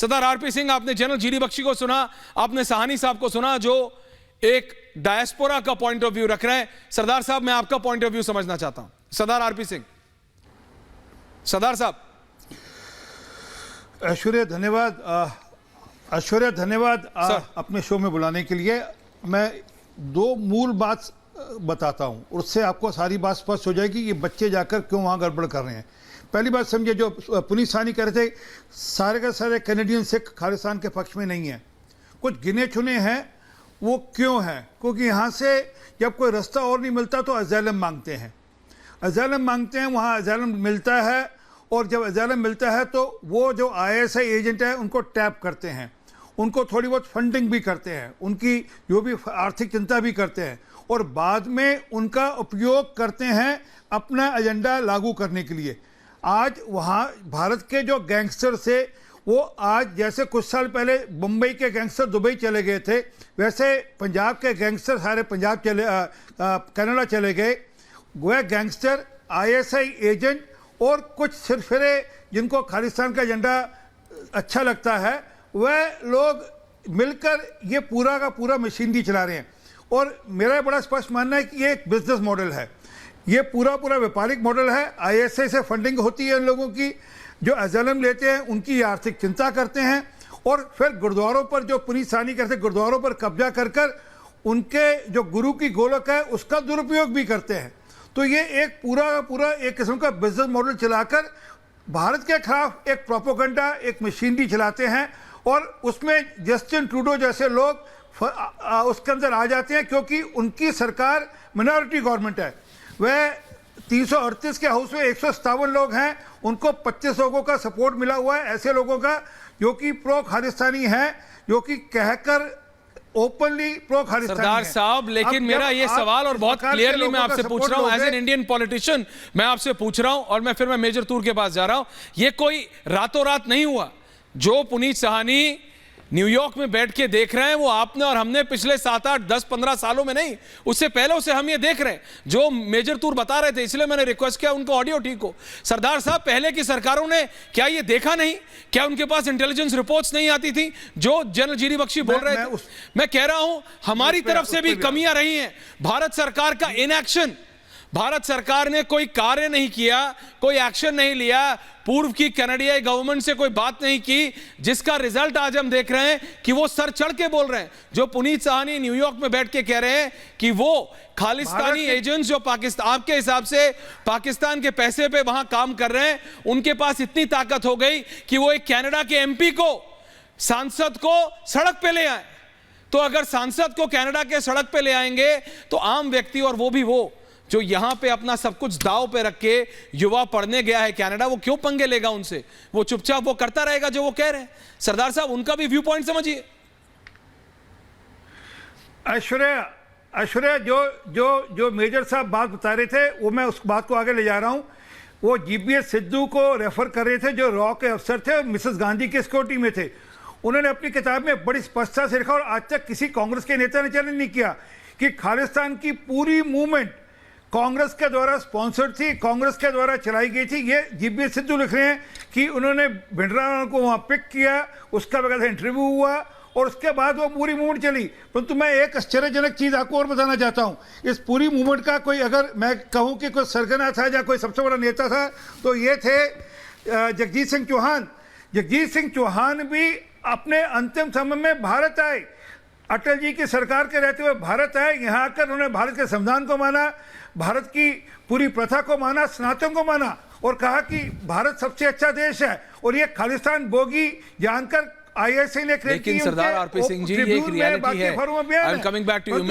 सरदार RP Singh, आपने general GD Bakshi को सुना, आपने साहनी साहब को सुना जो एक डायस्पोरा का पॉइंट ऑफ व्यू रख रहे हैं। सरदार साहब, मैं आपका पॉइंट ऑफ व्यू समझना चाहता हूं। सरदार आरपी सिंह। सरदार साहब। ऐश्वर्या, धन्यवाद। ऐश्वर्या, धन्यवाद अपने शो में बुलाने के लिए। मैं दो मूल बात बताता हूं, उससे आपको सारी बात स्पष्ट हो जाएगी ये बच्चे जाकर क्यों वहां गड़बड़ कर रहे हैं। पहली बात समझिए, जो पुनीत साहनी कह रहे थे सारे के सारे कैनेडियन सिख खालिस्तान के पक्ष में नहीं है, कुछ गिने चुने हैं। वो क्यों है? क्योंकि यहाँ से जब कोई रास्ता और नहीं मिलता तो अज़ाइलम मांगते हैं, अज़ाइलम मांगते हैं, वहाँ अज़ाइलम मिलता है। और जब अज़ाइलम मिलता है तो वो जो ISI एजेंट है उनको टैप करते हैं, उनको थोड़ी बहुत फंडिंग भी करते हैं, उनकी जो भी आर्थिक चिंता भी करते हैं, और बाद में उनका उपयोग करते हैं अपना एजेंडा लागू करने के लिए। आज वहाँ भारत के जो गैंगस्टर से वो आज जैसे कुछ साल पहले मुंबई के गैंगस्टर दुबई चले गए थे, वैसे पंजाब के गैंगस्टर सारे पंजाब चले कनाडा चले गए। वह गैंगस्टर ISI एजेंट और कुछ सिरफिरे जिनको खालिस्तान का एजेंडा अच्छा लगता है, वह लोग मिलकर ये पूरा का पूरा मशीनरी चला रहे हैं। और मेरा बड़ा स्पष्ट मानना है कि ये एक बिजनेस मॉडल है, ये पूरा व्यापारिक मॉडल है। ISI से फंडिंग होती है उन लोगों की, जो अज़ाइलम लेते हैं उनकी आर्थिक चिंता करते हैं, और फिर गुरुद्वारों पर जो पुनीत साहनी करते गुरुद्वारों पर कब्जा कर उनके जो गुरु की गोलक है उसका दुरुपयोग भी करते हैं। तो ये एक पूरा एक किस्म का बिजनेस मॉडल चलाकर भारत के खिलाफ एक प्रोपेगेंडा, एक मशीनरी चलाते हैं, और उसमें जस्टिन ट्रूडो जैसे लोग उसके अंदर आ जाते हैं, क्योंकि उनकी सरकार मिनॉरिटी गवर्नमेंट है। वह 338 के हाउस में 157 लोग हैं, उनको 25 लोगों का सपोर्ट मिला हुआ है, ऐसे लोगों का जो कि प्रो खालिस्तानी है, जो कि कहकर ओपनली प्रो खालिस्तानी। सरदार साहब, लेकिन मेरा ये सवाल और बहुत क्लियरली मैं आपसे पूछ रहा हूं, एज एन इंडियन पॉलिटिशियन मैं आपसे पूछ रहा हूं, और मैं मेजर तूर के पास जा रहा हूं। ये कोई रातों रात नहीं हुआ। जो पुनीत साहनी न्यूयॉर्क में बैठ के देख रहे हैं वो आपने और हमने पिछले 7, 8, 10, 15 सालों में नहीं, उससे पहले उसे हम ये देख रहे हैं जो मेजर तूर बता रहे थे, इसलिए मैंने रिक्वेस्ट किया उनको ऑडियो ठीक हो। सरदार साहब, पहले की सरकारों ने क्या ये देखा नहीं? क्या उनके पास इंटेलिजेंस रिपोर्ट्स नहीं आती थी जो जनरल जीडी बख्शी बोल रहे थे? मैं कह रहा हूं हमारी तरफ से भी कमियां रही हैं। भारत सरकार का इनएक्शन, भारत सरकार ने कोई कार्य नहीं किया, कोई एक्शन नहीं लिया, पूर्व की कनाडियाई गवर्नमेंट से कोई बात नहीं की, जिसका रिजल्ट आज हम देख रहे हैं कि वो सर चढ़ के बोल रहे हैं। जो पुनीत साहनी न्यूयॉर्क में बैठ के कह रहे हैं कि वो खालिस्तानी एजेंट्स जो पाकिस्तान, आपके हिसाब से पाकिस्तान के पैसे पे वहां काम कर रहे हैं, उनके पास इतनी ताकत हो गई कि वो एक कनाडा के MP को, सांसद को सड़क पे ले आए। तो अगर सांसद को कनाडा के सड़क पे ले आएंगे तो आम व्यक्ति, और वो भी वो जो यहां पे अपना सब कुछ दांव पे रख के युवा पढ़ने गया है कनाडा, वो क्यों पंगे लेगा उनसे? वो चुपचाप वो करता रहेगा जो वो कह रहे हैं। सरदार साहब, उनका भी व्यू पॉइंट समझिए। ऐश्वर्या, जो मेजर साहब बात बता रहे थे वो मैं उस बात को आगे ले जा रहा हूं। वो GBS सिद्धू को रेफर कर रहे थे, जो रॉ के अफसर थे, मिसेस गांधी के सिक्योरिटी में थे। उन्होंने अपनी किताब में बड़ी स्पष्टता से लिखा, और आज तक किसी कांग्रेस के नेता ने चैलेंज नहीं किया, कि खालिस्तान की पूरी मूवमेंट कांग्रेस के द्वारा स्पॉन्सर्ड थी, कांग्रेस के द्वारा चलाई गई थी। ये GBS सिद्धू लिख रहे हैं कि उन्होंने भिंडरा को वहाँ पिक किया, उसका बकायदा इंटरव्यू हुआ, और उसके बाद वो पूरी मूवमेंट चली। परंतु मैं एक आश्चर्यजनक चीज़ आपको और बताना चाहता हूँ। इस पूरी मूवमेंट का कोई, अगर मैं कहूँ कि कोई सरगना था या कोई सबसे बड़ा नेता था, तो ये थे जगजीत सिंह चौहान। जगजीत सिंह चौहान भी अपने अंतिम समय में भारत आए, अटल जी की सरकार के रहते हुए भारत आए। यहाँ आकर उन्होंने भारत के संविधान को माना, भारत की पूरी प्रथा को माना, सनातन को माना, और कहा कि भारत सबसे अच्छा देश है। और ये खालिस्तान बोगी जानकर ISI ने, लेकिन सरदार आरपी सिंह जी, ये एक रियलिटी है। I am coming back to you.